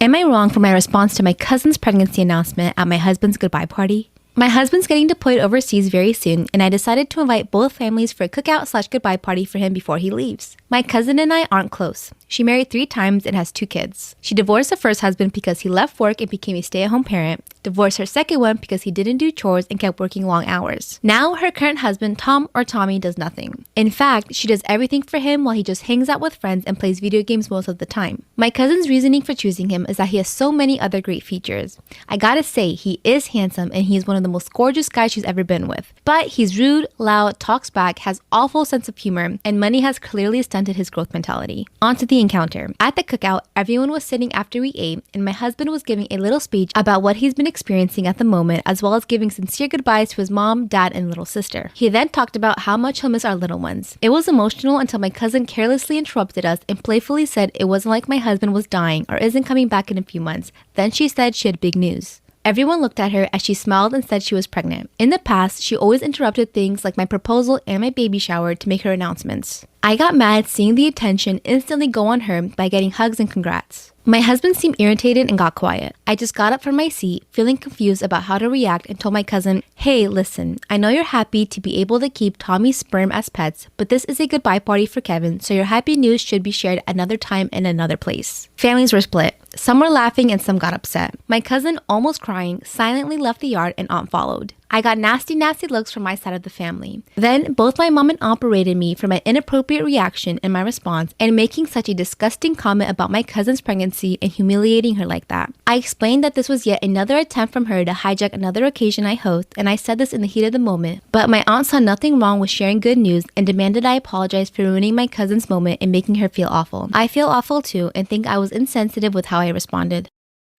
Am I wrong for my response to my cousin's pregnancy announcement at my husband's goodbye party? My husband's getting deployed overseas very soon, and I decided to invite both families for a cookout/goodbye party for him before he leaves. My cousin and I aren't close. She married 3 times and has 2 kids. She divorced her first husband because he left work and became a stay-at-home parent, divorced her second one because he didn't do chores and kept working long hours. Now her current husband, Tom or Tommy, does nothing. In fact, she does everything for him while he just hangs out with friends and plays video games most of the time. My cousin's reasoning for choosing him is that he has so many other great features. I gotta say, he is handsome and he is one of the most gorgeous guys she's ever been with. But he's rude, loud, talks back, has awful sense of humor, and money has clearly stunted his growth mentality. On to the encounter. At the cookout, everyone was sitting after we ate, and my husband was giving a little speech about what he's been experiencing at the moment, as well as giving sincere goodbyes to his mom, dad, and little sister. He then talked about how much he'll miss our little ones. It was emotional until my cousin carelessly interrupted us and playfully said it wasn't like my husband was dying or isn't coming back in a few months. Then she said she had big news. Everyone looked at her as she smiled and said she was pregnant. In the past, she always interrupted things like my proposal and my baby shower to make her announcements. I got mad seeing the attention instantly go on her by getting hugs and congrats. My husband seemed irritated and got quiet. I just got up from my seat, feeling confused about how to react, and told my cousin, "Hey, listen, I know you're happy to be able to keep Tommy's sperm as pets, but this is a goodbye party for Kevin, so your happy news should be shared another time in another place." Families were split. Some were laughing and some got upset. My cousin, almost crying, silently left the yard and aunt followed. I got nasty looks from my side of the family. Then, both my mom and aunt berated me for my inappropriate reaction and my response and making such a disgusting comment about my cousin's pregnancy and humiliating her like that. I explained that this was yet another attempt from her to hijack another occasion I host, and I said this in the heat of the moment, but my aunt saw nothing wrong with sharing good news and demanded I apologize for ruining my cousin's moment and making her feel awful. I feel awful too and think I was insensitive with how I responded.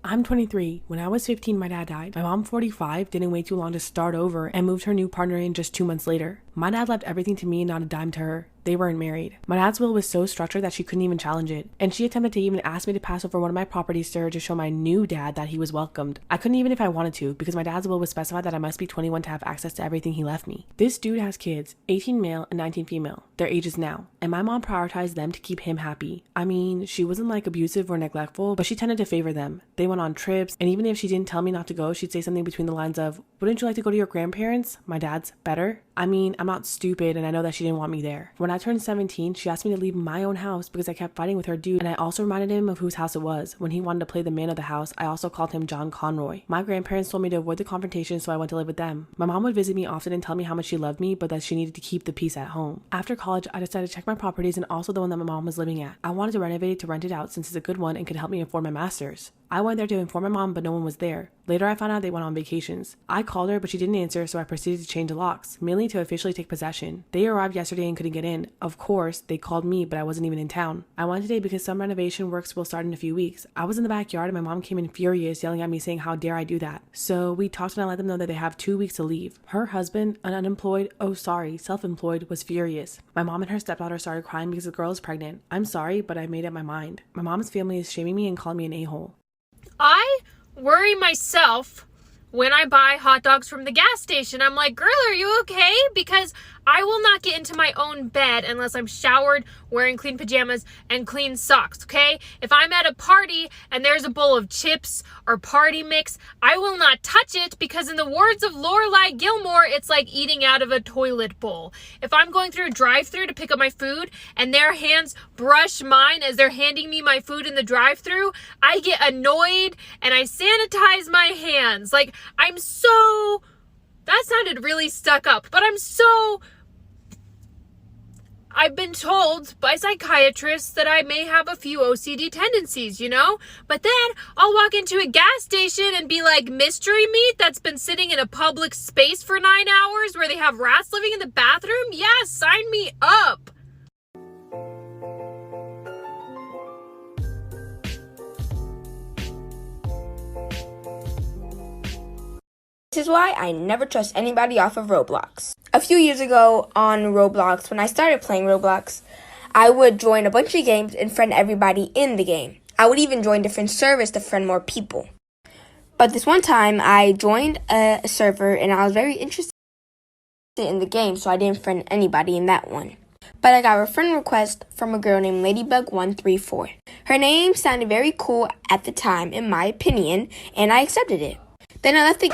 I'm 23. When I was 15, my dad died. My mom, 45, didn't wait too long to start over and moved her new partner in just 2 months later. My dad left everything to me and not a dime to her. They weren't married. My dad's will was so structured that she couldn't even challenge it, and she attempted to even ask me to pass over one of my properties to her to show my new dad that he was welcomed. I couldn't even if I wanted to, because my dad's will was specified that I must be 21 to have access to everything he left me. This dude has kids, 18 male and 19 female. Their ages now, and my mom prioritized them to keep him happy. I mean, she wasn't like abusive or neglectful, but she tended to favor them. They went on trips, and even if she didn't tell me not to go, she'd say something between the lines of, "Wouldn't you like to go to your grandparents? My dad's better." I mean, I'm not stupid, and I know that she didn't want me there. When I turned 17, she asked me to leave my own house because I kept fighting with her dude, and I also reminded him of whose house it was. When he wanted to play the man of the house, I also called him John Conroy. My grandparents told me to avoid the confrontation, so I went to live with them. My mom would visit me often and tell me how much she loved me, but that she needed to keep the peace at home. After college, I decided to check my properties and also the one that my mom was living at. I wanted to renovate it to rent it out since it's a good one and could help me afford my master's. I went there to inform my mom, but no one was there. Later, I found out they went on vacations. I called her, but she didn't answer, so I proceeded to change the locks, mainly to officially take possession. They arrived yesterday and couldn't get in. Of course, they called me, but I wasn't even in town. I went today because some renovation works will start in a few weeks. I was in the backyard and my mom came in furious, yelling at me saying, "How dare I do that?" So we talked and I let them know that they have 2 weeks to leave. Her husband, an self-employed, was furious. My mom and her stepdaughter started crying because the girl is pregnant. I'm sorry, but I made up my mind. My mom's family is shaming me and calling me an a-hole. I worry myself when I buy hot dogs from the gas station. I'm like, "Girl, are you okay?" Because I will not get into my own bed unless I'm showered, wearing clean pajamas, and clean socks, okay? If I'm at a party and there's a bowl of chips or party mix, I will not touch it because in the words of Lorelai Gilmore, it's like eating out of a toilet bowl. If I'm going through a drive-thru to pick up my food and their hands brush mine as they're handing me my food in the drive-thru, I get annoyed and I sanitize my hands. Like, that sounded really stuck up, but I've been told by psychiatrists that I may have a few OCD tendencies, you know? But then I'll walk into a gas station and be like, mystery meat that's been sitting in a public space for 9 hours where they have rats living in the bathroom? Yeah, sign me up. This is why I never trust anybody off of Roblox. A few years ago on Roblox, when I started playing Roblox, I would join a bunch of games and friend everybody in the game. I would even join different servers to friend more people. But this one time, I joined a server and I was very interested in the game, so I didn't friend anybody in that one. but I got a friend request from a girl named Ladybug134. Her name sounded very cool at the time, in my opinion, and I accepted it. Then I left the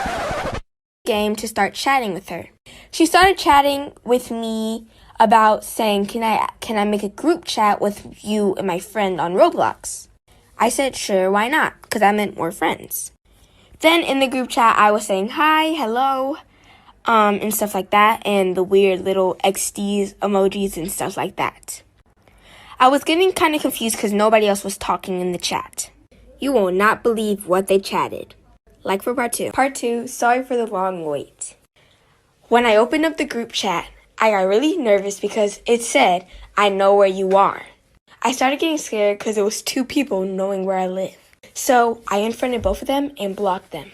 game to start chatting with her. She started chatting with me about saying, can I make a group chat with you and my friend on Roblox? I said, sure, why not? Because I meant more friends. Then in the group chat, I was saying hi, hello, and stuff like that, and the weird little XDs, emojis, and stuff like that. I was getting kind of confused because nobody else was talking in the chat. You will not believe what they chatted. Like for part 2. Part 2, sorry for the long wait. When I opened up the group chat, I got really nervous because it said, I know where you are. I started getting scared because it was 2 people knowing where I live. So I unfriended both of them and blocked them.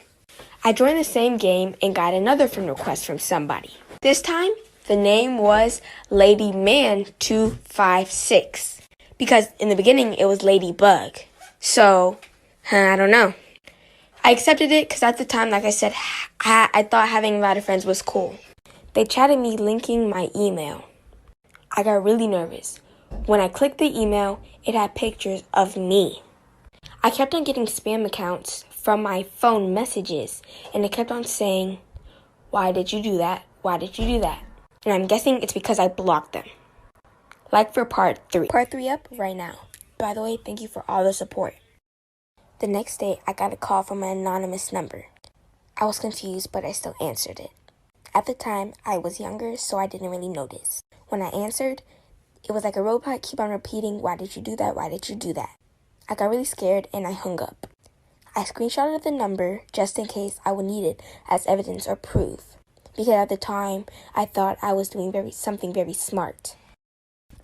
I joined the same game and got another friend request from somebody. This time, the name was LadyMan256 because in the beginning it was Ladybug. So, I don't know. I accepted it because at the time, like I said, I thought having a lot of friends was cool. They chatted me linking my email. I got really nervous. When I clicked the email, it had pictures of me. I kept on getting spam accounts from my phone messages, and it kept on saying, why did you do that? Why did you do that? And I'm guessing it's because I blocked them. Like for part 3. Part 3 up right now. By the way, thank you for all the support. The next day, I got a call from an anonymous number. I was confused, but I still answered it. At the time, I was younger, so I didn't really notice. When I answered, it was like a robot keep on repeating, why did you do that? Why did you do that? I got really scared and I hung up. I screenshotted the number just in case I would need it as evidence or proof. Because at the time, I thought I was doing something very smart.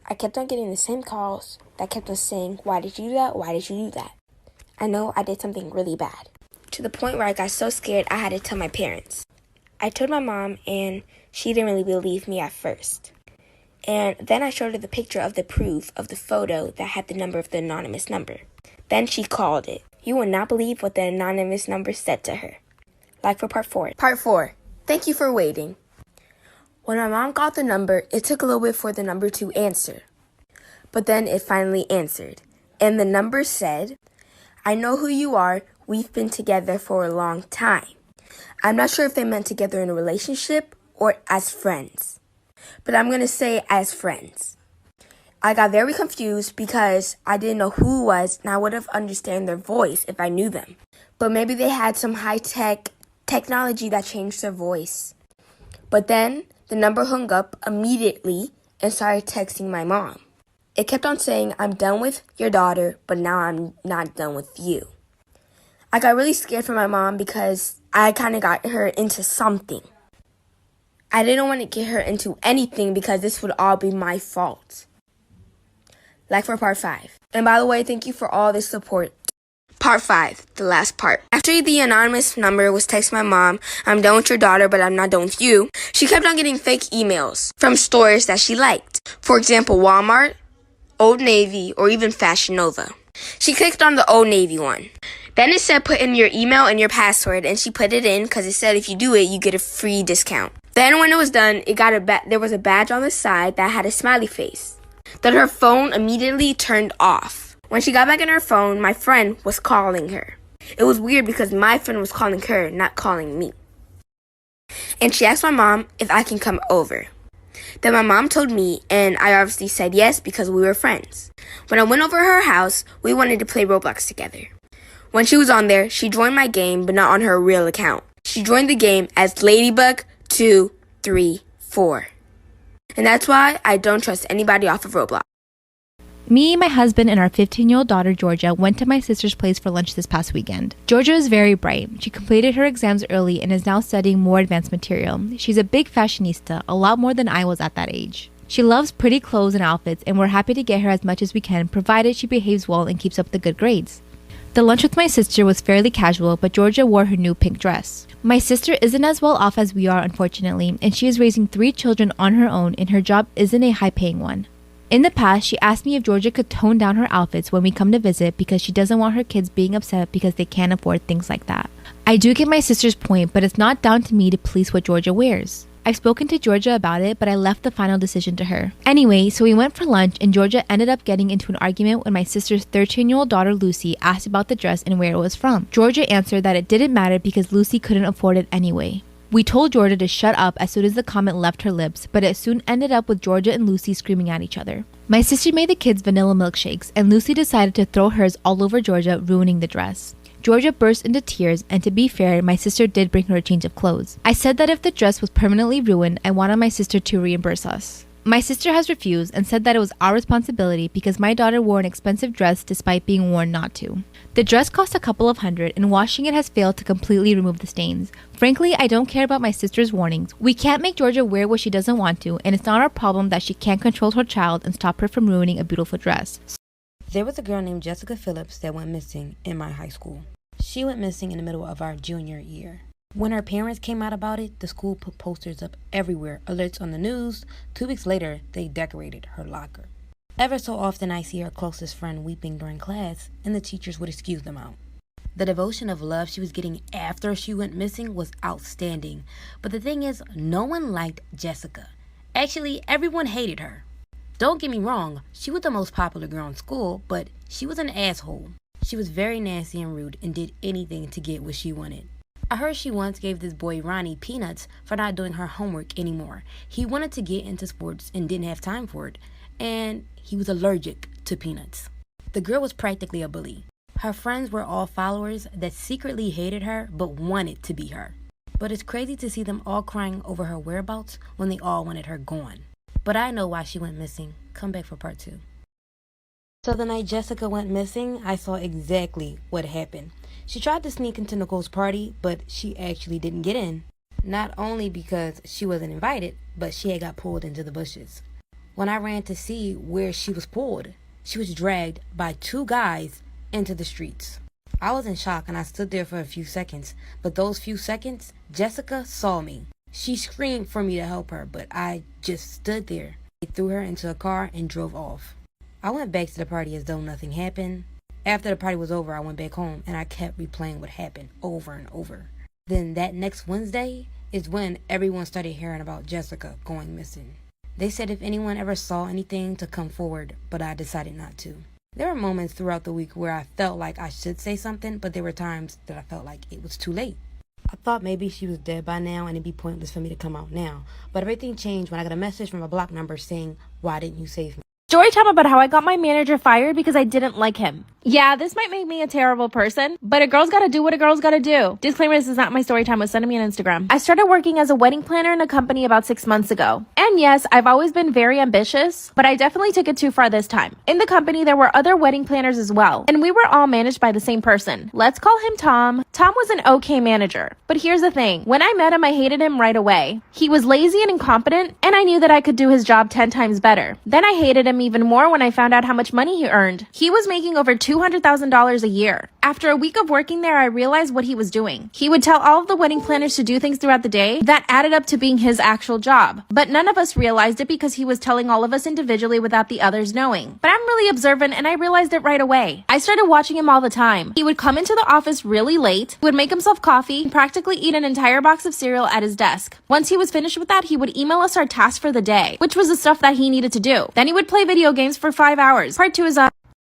I kept on getting the same calls that kept on saying, why did you do that? Why did you do that? I know I did something really bad. To the point where I got so scared I had to tell my parents. I told my mom and she didn't really believe me at first. And then I showed her the picture of the proof of the photo that had the number of the anonymous number. Then she called it. You will not believe what the anonymous number said to her. Like for part 4. Part 4. Thank you for waiting. When my mom got the number, it took a little bit for the number to answer. But then it finally answered. And the number said, I know who you are. We've been together for a long time. I'm not sure if they meant together in a relationship or as friends. But I'm going to say as friends. I got very confused because I didn't know who it was and I would have understood their voice if I knew them. But maybe they had some high-tech technology that changed their voice. But then the number hung up immediately and started texting my mom. It kept on saying, I'm done with your daughter, but now I'm not done with you. I got really scared for my mom because I kind of got her into something. I didn't want to get her into anything because this would all be my fault. Like for part 5. And by the way, thank you for all this support. Part 5, the last part. After the anonymous number was texting my mom, I'm done with your daughter, but I'm not done with you, she kept on getting fake emails from stores that she liked. For example, Walmart, Old Navy, or even Fashion Nova. She clicked on the Old Navy one. Then it said put in your email and your password, and she put it in because it said if you do it, you get a free discount. Then when it was done, there was a badge on the side that had a smiley face. Then her phone immediately turned off. When she got back in her phone, my friend was calling her. It was weird because my friend was calling her, not calling me. And she asked my mom if I can come over. Then my mom told me, and I obviously said yes because we were friends. When I went over her house, we wanted to play Roblox together. When she was on there, she joined my game, but not on her real account. She joined the game as Ladybug234. And that's why I don't trust anybody off of Roblox. Me, my husband, and our 15-year-old daughter, Georgia, went to my sister's place for lunch this past weekend. Georgia is very bright. She completed her exams early and is now studying more advanced material. She's a big fashionista, a lot more than I was at that age. She loves pretty clothes and outfits, and we're happy to get her as much as we can, provided she behaves well and keeps up the good grades. The lunch with my sister was fairly casual, but Georgia wore her new pink dress. My sister isn't as well off as we are, unfortunately, and she is raising 3 children on her own, and her job isn't a high-paying one. In the past, she asked me if Georgia could tone down her outfits when we come to visit because she doesn't want her kids being upset because they can't afford things like that. I do get my sister's point, but it's not down to me to police what Georgia wears. I I've spoken to Georgia about it, but I left the final decision to her. Anyway, so we went for lunch and Georgia ended up getting into an argument when my sister's 13-year-old daughter Lucy asked about the dress and where it was from. Georgia answered that it didn't matter because Lucy couldn't afford it anyway. We told Georgia to shut up as soon as the comment left her lips, but it soon ended up with Georgia and Lucy screaming at each other. My sister made the kids vanilla milkshakes, and Lucy decided to throw hers all over Georgia, ruining the dress. Georgia burst into tears, and to be fair, my sister did bring her a change of clothes. I said that if the dress was permanently ruined, I wanted my sister to reimburse us. My sister has refused and said that it was our responsibility because my daughter wore an expensive dress despite being warned not to. The dress cost a couple of $100 and washing it has failed to completely remove the stains. Frankly, I don't care about my sister's warnings. We can't make Georgia wear what she doesn't want to, and it's not our problem that she can't control her child and stop her from ruining a beautiful dress. There was a girl named Jessica Phillips that went missing in my high school. She went missing in the middle of our junior year. When her parents came out about it, the school put posters up everywhere, alerts on the news. 2 weeks later, they decorated her locker. Ever so often, I see her closest friend weeping during class, and the teachers would excuse them out. The devotion of love she was getting after she went missing was outstanding. But the thing is, no one liked Jessica. Actually, everyone hated her. Don't get me wrong, she was the most popular girl in school, but she was an asshole. She was very nasty and rude and did anything to get what she wanted. I heard she once gave this boy Ronnie peanuts for not doing her homework anymore. He wanted to get into sports and didn't have time for it, and he was allergic to peanuts. The girl was practically a bully. Her friends were all followers that secretly hated her but wanted to be her. But it's crazy to see them all crying over her whereabouts when they all wanted her gone. But I know why she went missing. Come back for part 2. So the night Jessica went missing, I saw exactly what happened. She tried to sneak into Nicole's party, but she actually didn't get in. Not only because she wasn't invited, but she had got pulled into the bushes. When I ran to see where she was pulled, she was dragged by 2 guys into the streets. I was in shock and I stood there for a few seconds, but those few seconds, Jessica saw me. She screamed for me to help her, but I just stood there. They threw her into a car and drove off. I went back to the party as though nothing happened. After the party was over, I went back home and I kept replaying what happened over and over. Then that next Wednesday is when everyone started hearing about Jessica going missing. They said if anyone ever saw anything to come forward, but I decided not to. There were moments throughout the week where I felt like I should say something, but there were times that I felt like it was too late. I thought maybe she was dead by now and it'd be pointless for me to come out now. But everything changed when I got a message from a block number saying, "Why didn't you save me?" Story time about how I got my manager fired because I didn't like him. Yeah, this might make me a terrible person, but a girl's gotta do what a girl's gotta do. Disclaimer, this is not my story time. Was sending me on Instagram. I started working as a wedding planner in a company about 6 months ago. And yes, I've always been very ambitious, but I definitely took it too far this time. In the company, there were other wedding planners as well, and we were all managed by the same person. Let's call him Tom. Tom was an okay manager, but here's the thing. When I met him, I hated him right away. He was lazy and incompetent, and I knew that I could do his job 10 times better. Then I hated him even more when I found out how much money he earned. He was making over $200,000 a year. After a week of working there, I realized what he was doing. He would tell all of the wedding planners to do things throughout the day that added up to being his actual job. But none of us realized it because he was telling all of us individually without the others knowing. But I'm really observant and I realized it right away. I started watching him all the time. He would come into the office really late, would make himself coffee, and practically eat an entire box of cereal at his desk. Once he was finished with that, he would email us our task for the day, which was the stuff that he needed to do. Then he would play video games for 5 hours. Part 2 is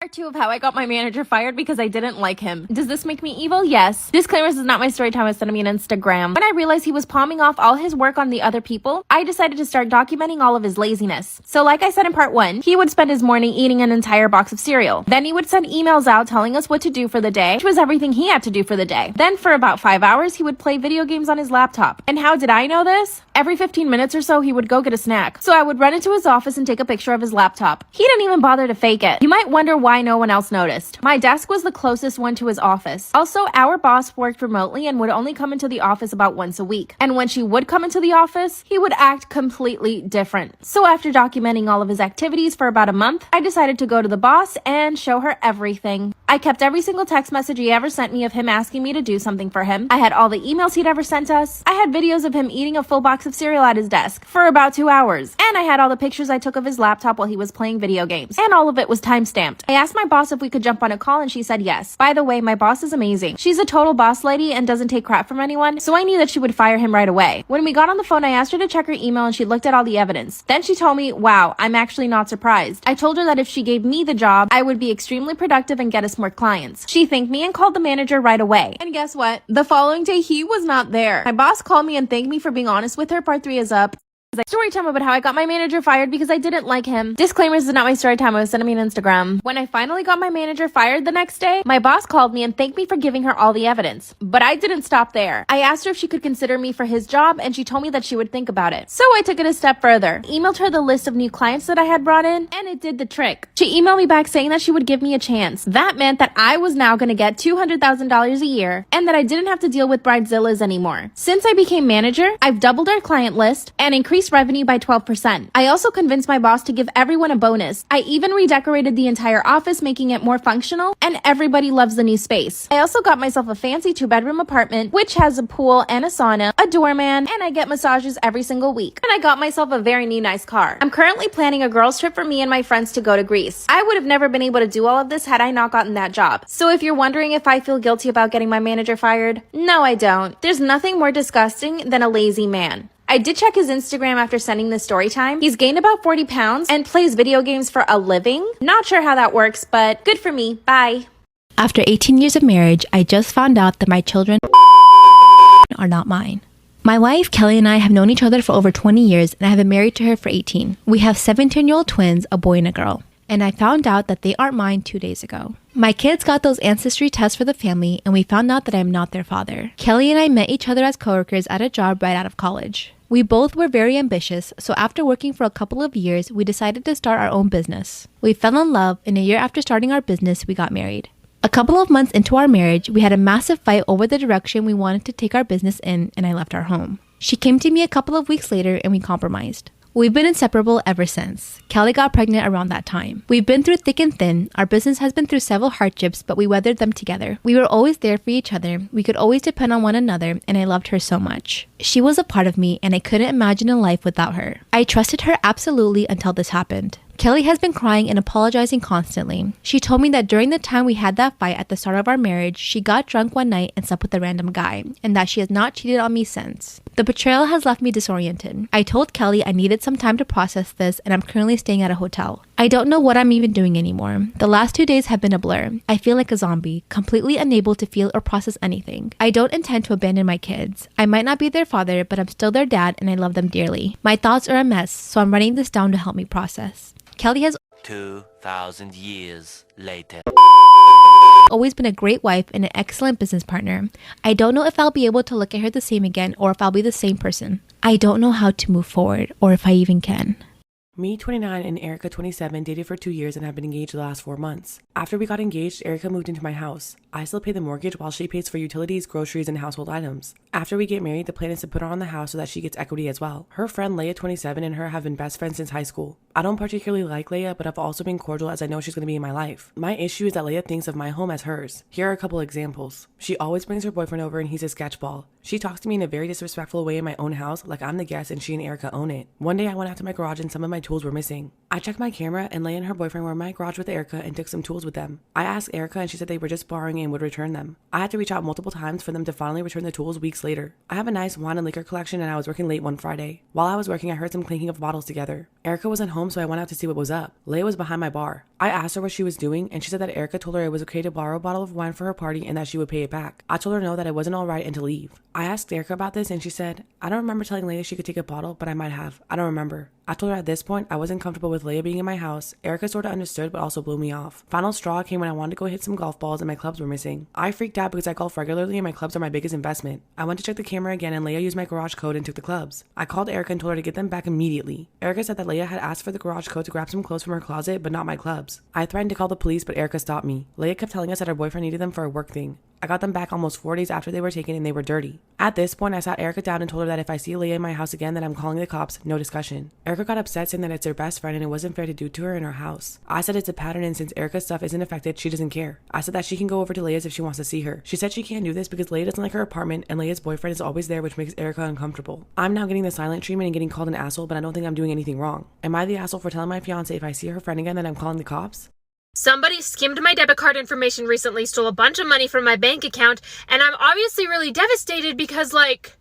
Part 2 of how I got my manager fired because I didn't like him. Does this make me evil? Yes. Disclaimer, this is not my story time. It's sending me an Instagram. When I realized he was palming off all his work on the other people, I decided to start documenting all of his laziness. So like I said in part 1, he would spend his morning eating an entire box of cereal. Then he would send emails out telling us what to do for the day, which was everything he had to do for the day. Then for about 5 hours, he would play video games on his laptop. And how did I know this? Every 15 minutes or so, he would go get a snack. So I would run into his office and take a picture of his laptop. He didn't even bother to fake it. You might wonder why no one else noticed. My desk was the closest one to his office. Also, our boss worked remotely and would only come into the office about once a week. And when she would come into the office, he would act completely different. So after documenting all of his activities for about a month, I decided to go to the boss and show her everything. I kept every single text message he ever sent me of him asking me to do something for him. I had all the emails he'd ever sent us. I had videos of him eating a full box of cereal at his desk for about 2 hours. And I had all the pictures I took of his laptop while he was playing video games. And all of it was time-stamped. I asked my boss if we could jump on a call and she said yes. By the way, my boss is amazing. She's a total boss lady and doesn't take crap from anyone, so I knew that she would fire him right away. When we got on the phone, I asked her to check her email and she looked at all the evidence. Then she told me, wow, I'm actually not surprised. I told her that if she gave me the job, I would be extremely productive and get us more clients. She thanked me and called the manager right away. And guess what? The following day, he was not there. My boss called me and thanked me for being honest with her. Part 3 is up. Story time about how I got my manager fired because I didn't like him. Disclaimer, this is not my story time. I was sending me an Instagram. When I finally got my manager fired the next day, my boss called me and thanked me for giving her all the evidence. But I didn't stop there. I asked her if she could consider me for his job and she told me that she would think about it. So I took it a step further. Emailed her the list of new clients that I had brought in and it did the trick. She emailed me back saying that she would give me a chance. That meant that I was now going to get $200,000 a year and that I didn't have to deal with bridezillas anymore. Since I became manager, I've doubled our client list and increased revenue by 12%. I also convinced my boss to give everyone a bonus. I even redecorated the entire office, making it more functional, and everybody loves the new space. I also got myself a fancy 2-bedroom apartment, which has a pool and a sauna, a doorman, and I get massages every single week. And I got myself a very new nice car. I'm currently planning a girls trip for me and my friends to go to Greece. I would have never been able to do all of this had I not gotten that job. So if you're wondering if I feel guilty about getting my manager fired, no, I don't. There's nothing more disgusting than a lazy man. I did check his Instagram after sending this story time. He's gained about 40 pounds and plays video games for a living. Not sure how that works, but good for me. Bye. After 18 years of marriage, I just found out that my children are not mine. My wife, Kelly, and I have known each other for over 20 years, and I have been married to her for 18. We have 17-year-old twins, a boy and a girl. And I found out that they aren't mine 2 days ago. My kids got those ancestry tests for the family, and we found out that I'm not their father. Kelly and I met each other as coworkers at a job right out of college. We both were very ambitious, so after working for a couple of years, we decided to start our own business. We fell in love, and a year after starting our business, we got married. A couple of months into our marriage, we had a massive fight over the direction we wanted to take our business in, and I left our home. She came to me a couple of weeks later, and we compromised. We've been inseparable ever since. Kelly got pregnant around that time. We've been through thick and thin. Our business has been through several hardships, but we weathered them together. We were always there for each other. We could always depend on one another, and I loved her so much. She was a part of me, and I couldn't imagine a life without her. I trusted her absolutely until this happened. Kelly has been crying and apologizing constantly. She told me that during the time we had that fight at the start of our marriage, she got drunk one night and slept with a random guy, and that she has not cheated on me since. The betrayal has left me disoriented. I told Kelly I needed some time to process this, and I'm currently staying at a hotel. I don't know what I'm even doing anymore. The last 2 days have been a blur. I feel like a zombie, completely unable to feel or process anything. I don't intend to abandon my kids. I might not be their father, but I'm still their dad, and I love them dearly. My thoughts are a mess, so I'm writing this down to help me process. Kelly has 2,000 years later always been a great wife and an excellent business partner. I don't know if I'll be able to look at her the same again or if I'll be the same person. I don't know how to move forward or if I even can. Me, 29, and Erica, 27, dated for 2 years and have been engaged the last 4 months. After we got engaged, Erica moved into my house. I still pay the mortgage while she pays for utilities, groceries, and household items. After we get married, the plan is to put her on the house so that she gets equity as well. Her friend Leia, 27, and her have been best friends since high school. I don't particularly like Leia, but I've also been cordial as I know she's going to be in my life. My issue is that Leia thinks of my home as hers. Here are a couple examples. She always brings her boyfriend over and he's a sketchball. She talks to me in a very disrespectful way in my own house, like I'm the guest and she and Erica own it. One day I went out to my garage and some of my tools were missing. I checked my camera and Leia and her boyfriend were in my garage with Erica and took some tools with them. I asked Erica and she said they were just borrowing and would return them. I had to reach out multiple times for them to finally return the tools weeks later. I have a nice wine and liquor collection and I was working late one Friday. While I was working, I heard some clinking of bottles together. Erica wasn't home, so I went out to see what was up. Leia was behind my bar. I asked her what she was doing and she said that Erica told her it was okay to borrow a bottle of wine for her party and that she would pay it back. I told her no, that it wasn't alright and to leave. I asked Erica about this and she said, I don't remember telling Leia she could take a bottle, but I might have. I don't remember. I told her at this point I wasn't comfortable with Leia being in my house. Erica sorta understood but also blew me off. Final straw came when I wanted to go hit some golf balls and my clubs were missing. I freaked out because I golf regularly and my clubs are my biggest investment. I went to check the camera again and Leia used my garage code and took the clubs. I called Erica and told her to get them back immediately. Erica said that Leia had asked for the garage code to grab some clothes from her closet but not my clubs. I threatened to call the police but Erica stopped me. Leia kept telling us that her boyfriend needed them for a work thing. I got them back almost 4 days after they were taken and they were dirty. At this point, I sat Erica down and told her that if I see Leia in my house again, that I'm calling the cops, no discussion. Erica got upset saying that it's her best friend and it wasn't fair to do to her in her house. I said it's a pattern and since Erica's stuff isn't affected, she doesn't care. I said that she can go over to Leia's if she wants to see her. She said she can't do this because Leia doesn't like her apartment and Leia's boyfriend is always there, which makes Erica uncomfortable. I'm now getting the silent treatment and getting called an asshole, but I don't think I'm doing anything wrong. Am I the asshole for telling my fiance if I see her friend again that I'm calling the cops? Somebody skimmed my debit card information recently, stole a bunch of money from my bank account, and I'm obviously really devastated because, like,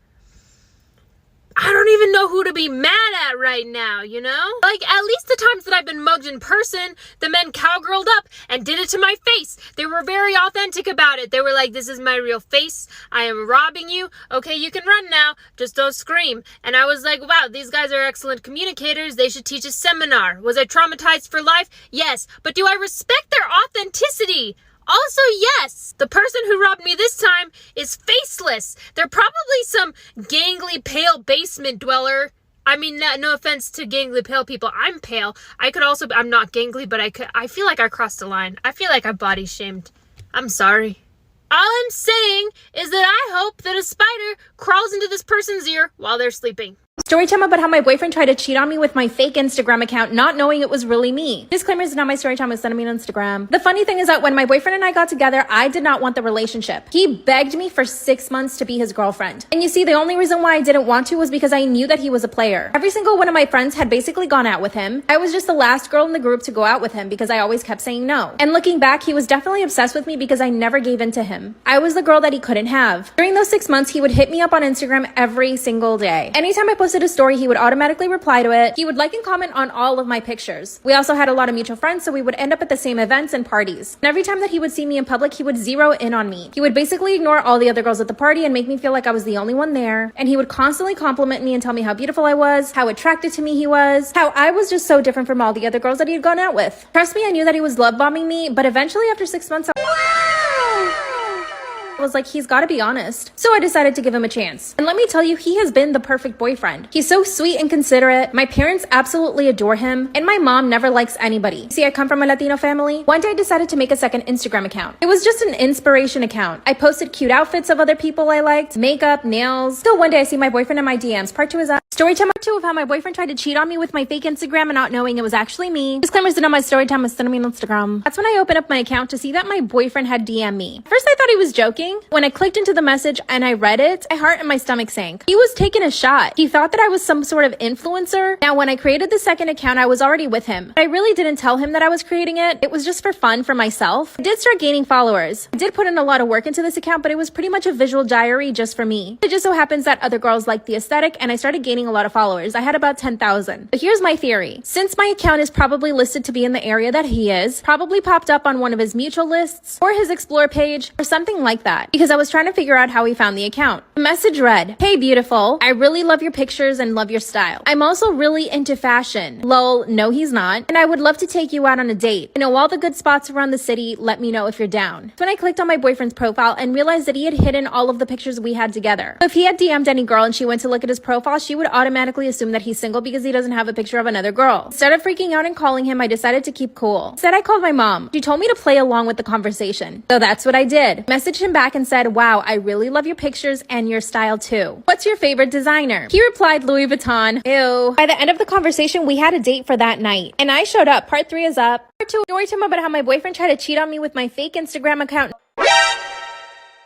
I don't even know who to be mad at right now, you know? Like, at least the times that I've been mugged in person, the men cowgirled up and did it to my face. They were very authentic about it. They were like, this is my real face. I am robbing you. Okay, you can run now. Just don't scream. And I was like, wow, these guys are excellent communicators. They should teach a seminar. Was I traumatized for life? Yes. But do I respect their authenticity? Also, yes, the person who robbed me this time is faceless. They're probably some gangly, pale basement dweller. I mean, no offense to gangly, pale people. I'm pale. I'm not gangly, but I feel like I crossed a line. I feel like I body shamed. I'm sorry. All I'm saying is that I hope that a spider crawls into this person's ear while they're sleeping. Story time about how my boyfriend tried to cheat on me with my fake Instagram account, not knowing it was really me. Disclaimer, is not my story time, was sending me on Instagram. The funny thing is that when my boyfriend and I got together, I did not want the relationship. He begged me for 6 months to be his girlfriend. And you see, the only reason why I didn't want to was because I knew that he was a player. Every single one of my friends had basically gone out with him. I was just the last girl in the group to go out with him because I always kept saying no. And looking back, he was definitely obsessed with me because I never gave in to him. I was the girl that he couldn't have. During those 6 months, he would hit me up on Instagram every single day. Anytime I posted a story, he would automatically reply to it. He would like and comment on all of my pictures. We also had a lot of mutual friends, so we would end up at the same events and parties. And every time that he would see me in public, he would zero in on me. He would basically ignore all the other girls at the party and make me feel like I was the only one there. And he would constantly compliment me and tell me how beautiful I was, how attracted to me he was, how I was just so different from all the other girls that he had gone out with. Trust me, I knew that he was love bombing me, but eventually after 6 months, I was like, he's got to be honest. So I decided to give him a chance. And let me tell you, he has been the perfect boyfriend. He's so sweet and considerate. My parents absolutely adore him. And my mom never likes anybody. See, I come from a Latino family. One day I decided to make a second Instagram account. It was just an inspiration account. I posted cute outfits of other people I liked, makeup, nails. Till one day I see my boyfriend in my DMs. Part 2 is story time part 2 of how my boyfriend tried to cheat on me with my fake Instagram and not knowing it was actually me. Disclaimers did on my story time was sending me on Instagram. That's when I opened up my account to see that my boyfriend had DM'd me. First I thought he was joking. When I clicked into the message and I read it, my heart and my stomach sank. He was taking a shot. He thought that I was some sort of influencer. Now, when I created the second account, I was already with him. I really didn't tell him that I was creating it. It was just for fun for myself. I did start gaining followers. I did put in a lot of work into this account, but it was pretty much a visual diary just for me. It just so happens that other girls liked the aesthetic and I started gaining a lot of followers. I had about 10,000. But here's my theory. Since my account is probably listed to be in the area that he is, probably popped up on one of his mutual lists or his explore page or something like that, because I was trying to figure out how he found the account. The message read, "Hey beautiful, I really love your pictures and love your style. I'm also really into fashion. Lol, no he's not. And I would love to take you out on a date. I know all the good spots around the city. Let me know if you're down." So when I clicked on my boyfriend's profile and realized that he had hidden all of the pictures we had together. So if he had DM'd any girl and she went to look at his profile, she would automatically assume that he's single because he doesn't have a picture of another girl. Instead of freaking out and calling him, I decided to keep cool. Instead, I called my mom. She told me to play along with the conversation. So that's what I did. Messaged him back and said, "Wow, I really love your pictures and your style too. What's your favorite designer?" He replied, "Louis Vuitton." Ew. By the end of the conversation, we had a date for that night. And I showed up. Part 3 is up. Part 2, story time about how my boyfriend tried to cheat on me with my fake Instagram account,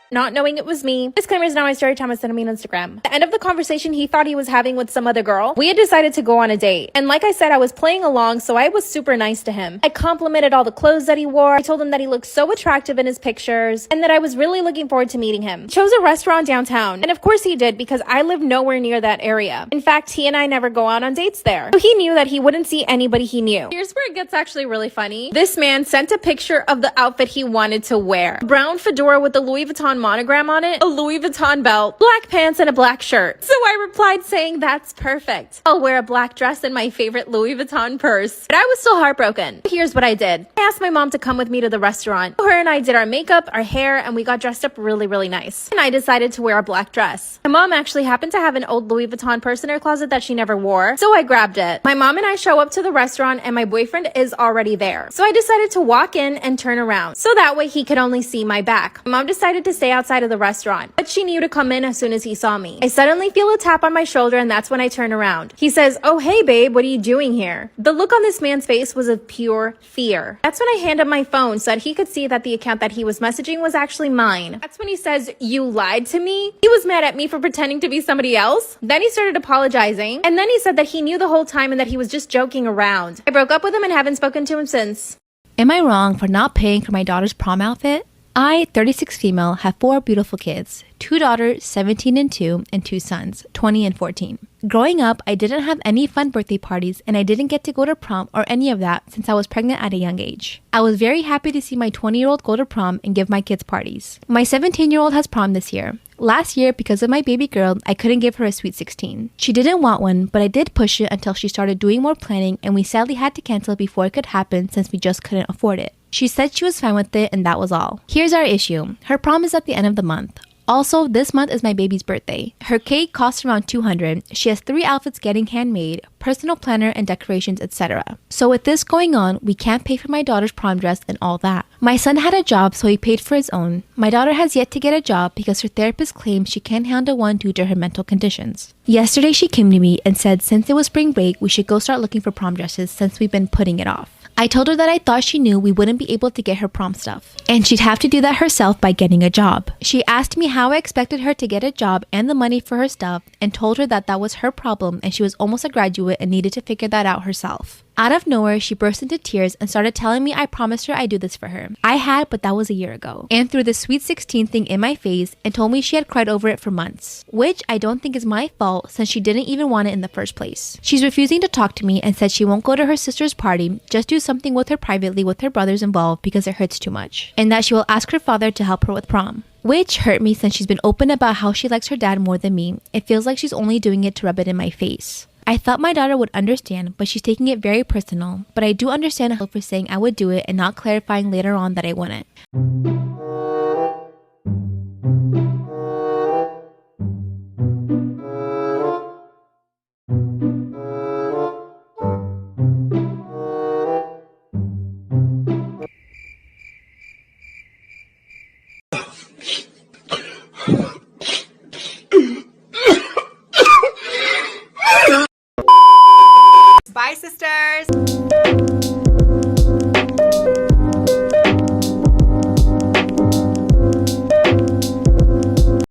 not knowing it was me. Disclaimer is now my story time was sending me on Instagram. At the end of the conversation he thought he was having with some other girl, we had decided to go on a date. And like I said, I was playing along, so I was super nice to him. I complimented all the clothes that he wore. I told him that he looked so attractive in his pictures and that I was really looking forward to meeting him. He chose a restaurant downtown. And of course he did, because I live nowhere near that area. In fact, he and I never go out on dates there. So he knew that he wouldn't see anybody he knew. Here's where it gets actually really funny. This man sent a picture of the outfit he wanted to wear. A brown fedora with the Louis Vuitton monogram on it, a Louis Vuitton belt, black pants, and a black shirt. So I replied saying, "That's perfect. I'll wear a black dress and my favorite Louis Vuitton purse." But I was still heartbroken. Here's what I did. I asked my mom to come with me to the restaurant. Her and I did our makeup, our hair, and we got dressed up really, really nice. And I decided to wear a black dress. My mom actually happened to have an old Louis Vuitton purse in her closet that she never wore, so I grabbed it. My mom and I show up to the restaurant and my boyfriend is already there. So I decided to walk in and turn around, so that way he could only see my back. My mom decided to stay outside of the restaurant, but she knew to come in as soon as he saw me. I suddenly feel a tap on my shoulder, and that's when I turn around. He says, "Oh, hey babe, what are you doing here?" The look on this man's face was of pure fear. That's when I hand him my phone so that he could see that the account that he was messaging was actually mine. That's when he says, "You lied to me?" He was mad at me for pretending to be somebody else. Then he started apologizing, and then he said that he knew the whole time and that he was just joking around. I broke up with him and haven't spoken to him since. Am I wrong for not paying for my daughter's prom outfit? I, 36 female, have 4 beautiful kids, 2 daughters, 17 and 2, and 2 sons, 20 and 14. Growing up, I didn't have any fun birthday parties, and I didn't get to go to prom or any of that since I was pregnant at a young age. I was very happy to see my 20-year-old go to prom and give my kids parties. My 17-year-old has prom this year. Last year, because of my baby girl, I couldn't give her a sweet 16. She didn't want one, but I did push it until she started doing more planning, and we sadly had to cancel before it could happen since we just couldn't afford it. She said she was fine with it, and that was all. Here's our issue. Her prom is at the end of the month. Also, this month is my baby's birthday. Her cake costs around $200. She has 3 outfits getting handmade, personal planner and decorations, etc. So with this going on, we can't pay for my daughter's prom dress and all that. My son had a job, so he paid for his own. My daughter has yet to get a job because her therapist claims she can't handle one due to her mental conditions. Yesterday she came to me and said since it was spring break, we should go start looking for prom dresses since we've been putting it off. I told her that I thought she knew we wouldn't be able to get her prom stuff, and she'd have to do that herself by getting a job. She asked me how I expected her to get a job and the money for her stuff, and told her that that was her problem and she was almost a graduate and needed to figure that out herself. Out of nowhere, she burst into tears and started telling me I promised her I'd do this for her. I had, but that was a year ago. And threw the sweet 16 thing in my face and told me she had cried over it for months. Which I don't think is my fault since she didn't even want it in the first place. She's refusing to talk to me and said she won't go to her sister's party, just do something with her privately with her brothers involved because it hurts too much. And that she will ask her father to help her with prom. Which hurt me since she's been open about how she likes her dad more than me. It feels like she's only doing it to rub it in my face. I thought my daughter would understand, but she's taking it very personal. But I do understand her for saying I would do it and not clarifying later on that I wouldn't. Bye, sisters.